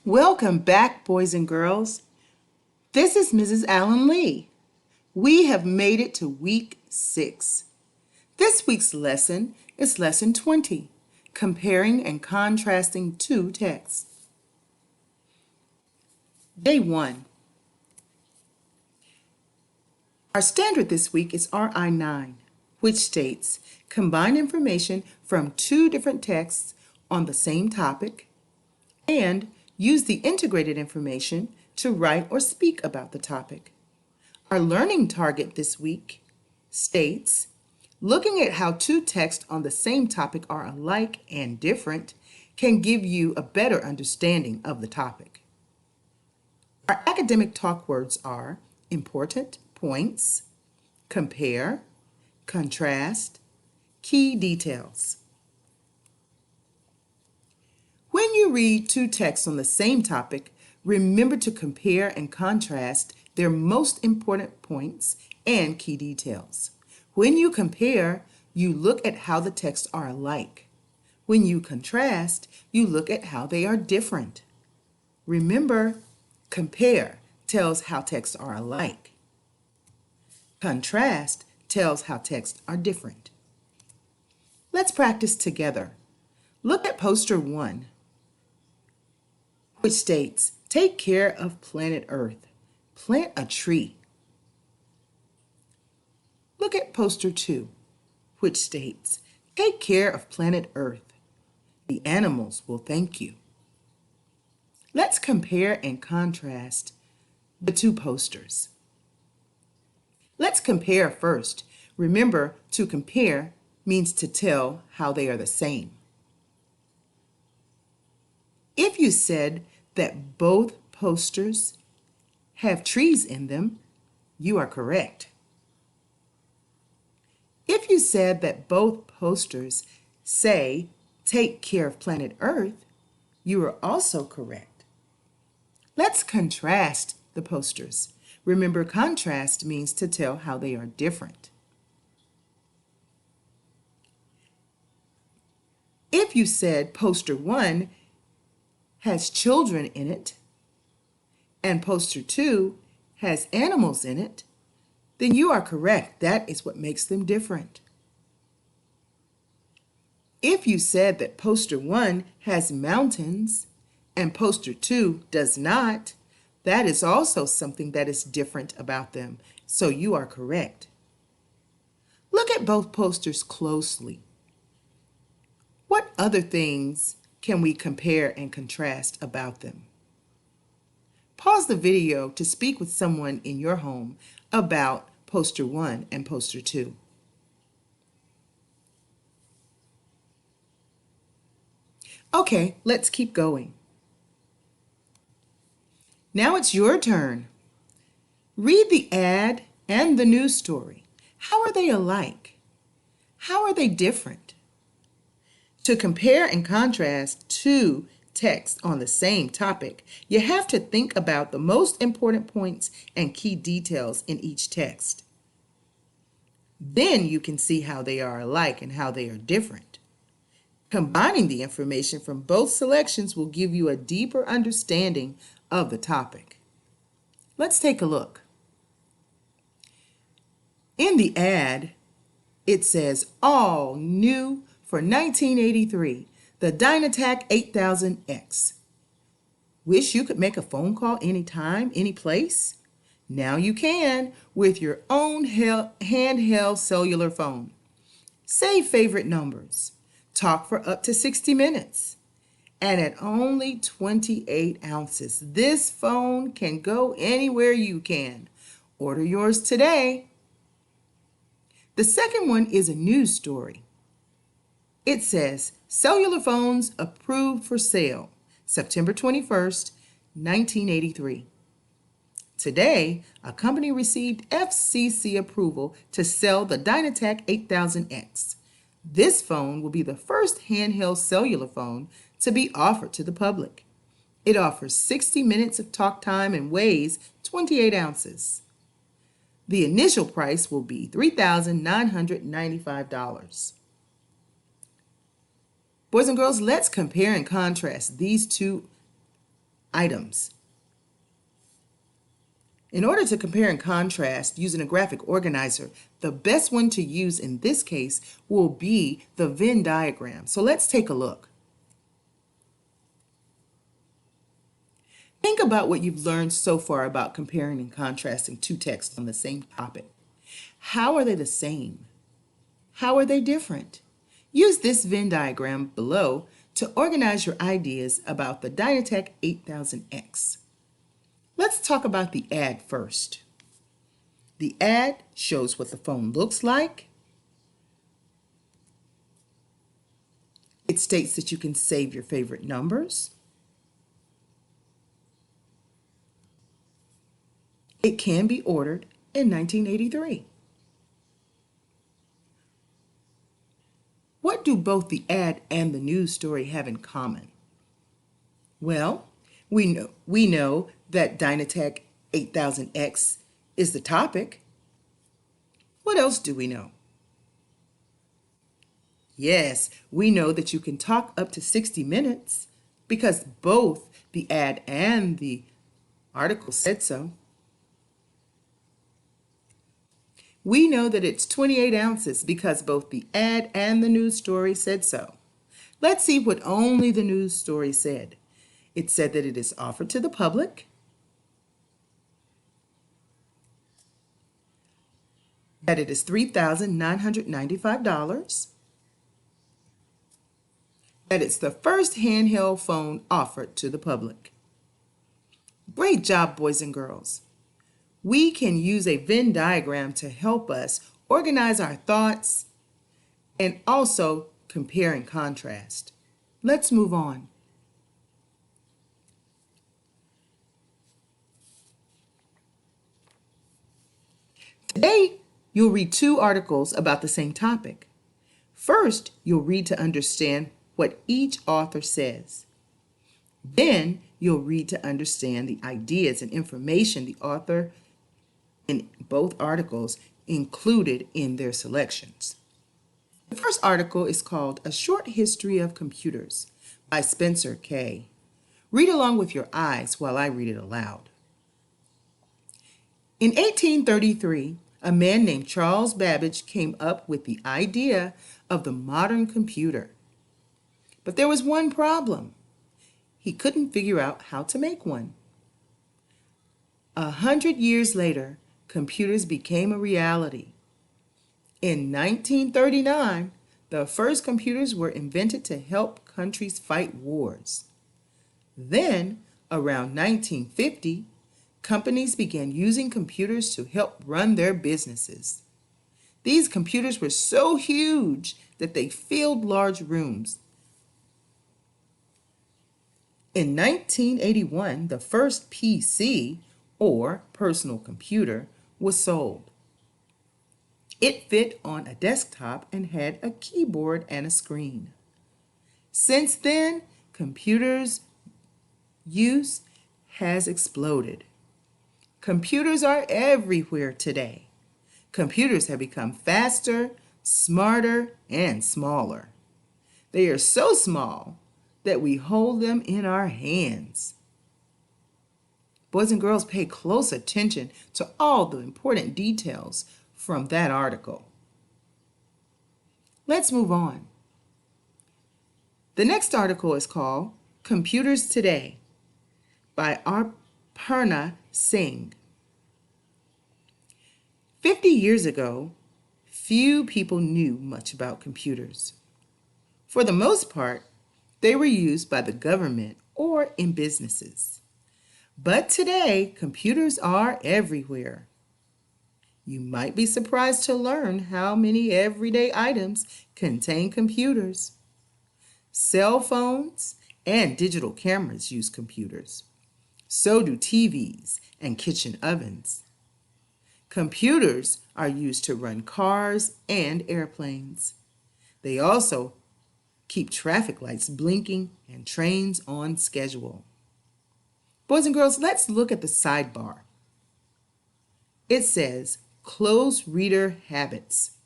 Welcome back, boys and girls. This is Mrs. Allen Lee. We have made it to week 6. This week's lesson is lesson 20, comparing and contrasting two texts. Day 1. Our standard this week is RI 9, which states combine information from two different texts on the same topic and use the integrated information to write or speak about the topic. Our learning target this week states, looking at how two texts on the same topic are alike and different can give you a better understanding of the topic. Our academic talk words are important, points, compare, contrast, key details. When you read two texts on the same topic, remember to compare and contrast their most important points and key details. When you compare, you look at how the texts are alike. When you contrast, you look at how they are different. Remember, compare tells how texts are alike. Contrast tells how texts are different. Let's practice together. Look at poster 1. Which states, take care of planet Earth. Plant a tree. Look at poster 2, which states, take care of planet Earth. The animals will thank you. Let's compare and contrast the two posters. Let's compare first. Remember, to compare means to tell how they are the same. If you said that both posters have trees in them, you are correct. If you said that both posters say, take care of planet Earth, you are also correct. Let's contrast the posters. Remember, contrast means to tell how they are different. If you said poster 1 has children in it, and poster 2 has animals in it, then you are correct. That is what makes them different. If you said that poster 1 has mountains and poster 2 does not, that is also something that is different about them, so you are correct. Look at both posters closely. What other things can we compare and contrast about them? Pause the video to speak with someone in your home about poster 1 and poster 2. Okay, let's keep going. Now it's your turn. Read the ad and the news story. How are they alike? How are they different? To compare and contrast two texts on the same topic, you have to think about the most important points and key details in each text. Then you can see how they are alike and how they are different. Combining the information from both selections will give you a deeper understanding of the topic. Let's take a look. In the ad, it says, all new for 1983, the Dynatac 8000X. Wish you could make a phone call anytime, any place? Now you can with your own handheld cellular phone. Save favorite numbers. Talk for up to 60 minutes. And at only 28 ounces, this phone can go anywhere you can. Order yours today. The second one is a news story. It says, cellular phones approved for sale, September 21st, 1983. Today, a company received FCC approval to sell the Dynatac 8000X. This phone will be the first handheld cellular phone to be offered to the public. It offers 60 minutes of talk time and weighs 28 ounces. The initial price will be $3,995. Boys and girls, let's compare and contrast these two items. In order to compare and contrast using a graphic organizer, the best one to use in this case will be the Venn diagram. So let's take a look. Think about what you've learned so far about comparing and contrasting two texts on the same topic. How are they the same? How are they different? Use this Venn diagram below to organize your ideas about the Dynatec 8000X. Let's talk about the ad first. The ad shows what the phone looks like. It states that you can save your favorite numbers. It can be ordered in 1983. What do both the ad and the news story have in common? Well, we know that Dynatec 8000X is the topic. What else do we know? Yes, we know that you can talk up to 60 minutes because both the ad and the article said so. We know that it's 28 ounces because both the ad and the news story said so. Let's see what only the news story said. It said that it is offered to the public, that it is $3,995, that it's the first handheld phone offered to the public. Great job, boys and girls. We can use a Venn diagram to help us organize our thoughts and also compare and contrast. Let's move on. Today, you'll read two articles about the same topic. First, you'll read to understand what each author says. Then, you'll read to understand the ideas and information the author in both articles included in their selections. The first article is called A Short History of Computers by Spencer K. Read along with your eyes while I read it aloud. In 1833, a man named Charles Babbage came up with the idea of the modern computer. But there was one problem. He couldn't figure out how to make one. 100 years later, computers became a reality. In 1939, the first computers were invented to help countries fight wars. Then, around 1950, companies began using computers to help run their businesses. These computers were so huge that they filled large rooms. In 1981, the first PC, or personal computer, was sold. It fit on a desktop and had a keyboard and a screen. Since then, computers' use has exploded. Computers are everywhere today. Computers have become faster, smarter, and smaller. They are so small that we hold them in our hands. Boys and girls, pay close attention to all the important details from that article. Let's move on. The next article is called Computers Today by Aparna Singh. 50 years ago, few people knew much about computers. For the most part, they were used by the government or in businesses. But today, computers are everywhere. You might be surprised to learn how many everyday items contain computers. Cell phones and digital cameras use computers. So do TVs and kitchen ovens. Computers are used to run cars and airplanes. They also keep traffic lights blinking and trains on schedule. Boys and girls, let's look at the sidebar. It says, Close reader habits.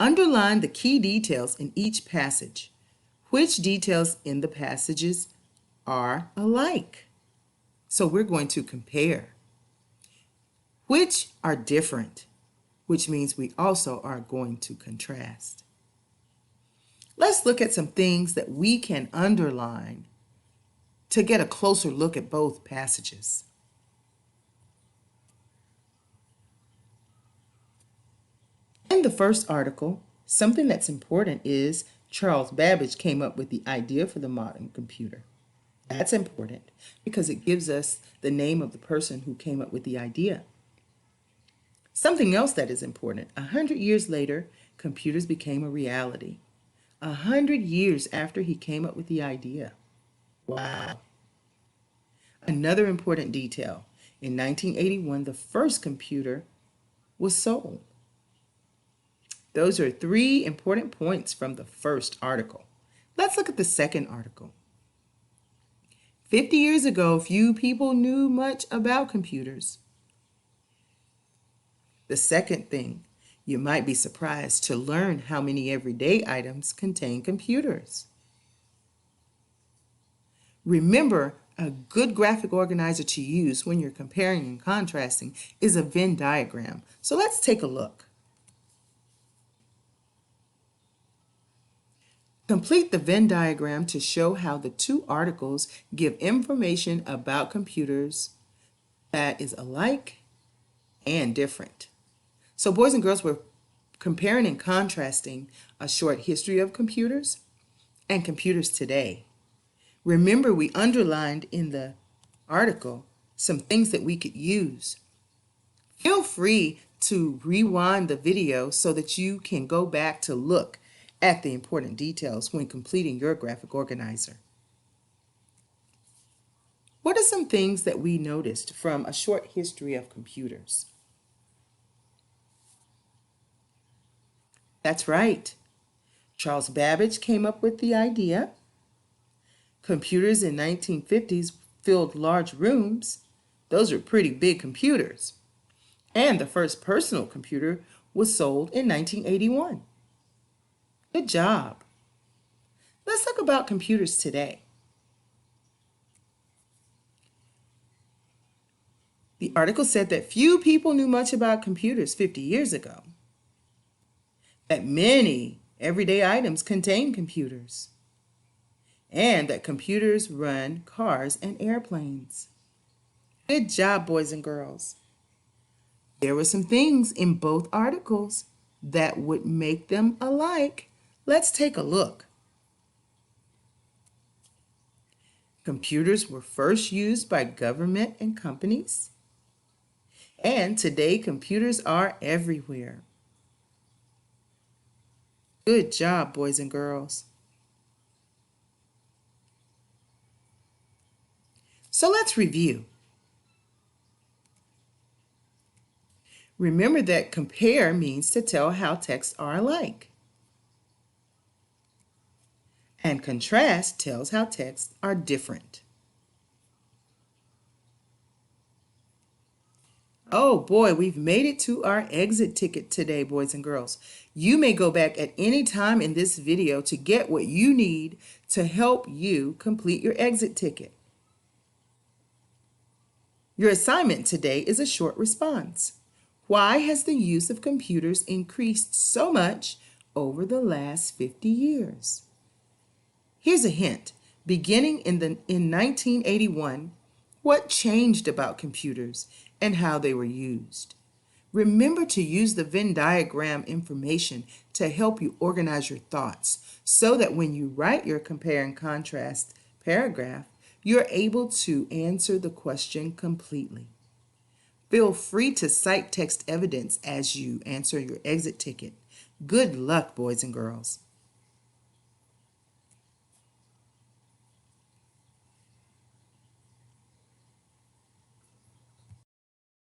Underline the key details in each passage. Which details in the passages are alike. So we're going to compare. Which are different, which means we also are going to contrast. Let's look at some things that we can underline to get a closer look at both passages. In the first article, something that's important is Charles Babbage came up with the idea for the modern computer. That's important because it gives us the name of the person who came up with the idea. Something else that is important, 100 years later, computers became a reality. 100 years after he came up with the idea. Wow. Another important detail, in 1981, the first computer was sold. Those are 3 important points from the first article. Let's look at the second article. 50 years ago, few people knew much about computers. The second thing, you might be surprised to learn how many everyday items contain computers. Remember, a good graphic organizer to use when you're comparing and contrasting is a Venn diagram. So let's take a look. Complete the Venn diagram to show how the 2 articles give information about computers that is alike and different. So boys and girls, we're comparing and contrasting a short history of computers and computers today. Remember, we underlined in the article some things that we could use. Feel free to rewind the video so that you can go back to look at the important details when completing your graphic organizer. What are some things that we noticed from a short history of computers? That's right. Charles Babbage came up with the idea. Computers in 1950s filled large rooms. Those are pretty big computers. And the first personal computer was sold in 1981. Good job. Let's talk about computers today. The article said that few people knew much about computers 50 years ago. That many everyday items contain computers. And that computers run cars and airplanes. Good job, boys and girls. There were some things in both articles that would make them alike. Let's take a look. Computers were first used by government and companies. And today, computers are everywhere. Good job, boys and girls. So let's review. Remember that compare means to tell how texts are alike. And contrast tells how texts are different. Oh boy, we've made it to our exit ticket today, boys and girls. You may go back at any time in this video to get what you need to help you complete your exit ticket. Your assignment today is a short response. Why has the use of computers increased so much over the last 50 years? Here's a hint. Beginning in 1981, what changed about computers and how they were used? Remember to use the Venn diagram information to help you organize your thoughts so that when you write your compare and contrast paragraph, you're able to answer the question completely. Feel free to cite text evidence as you answer your exit ticket. Good luck, boys and girls.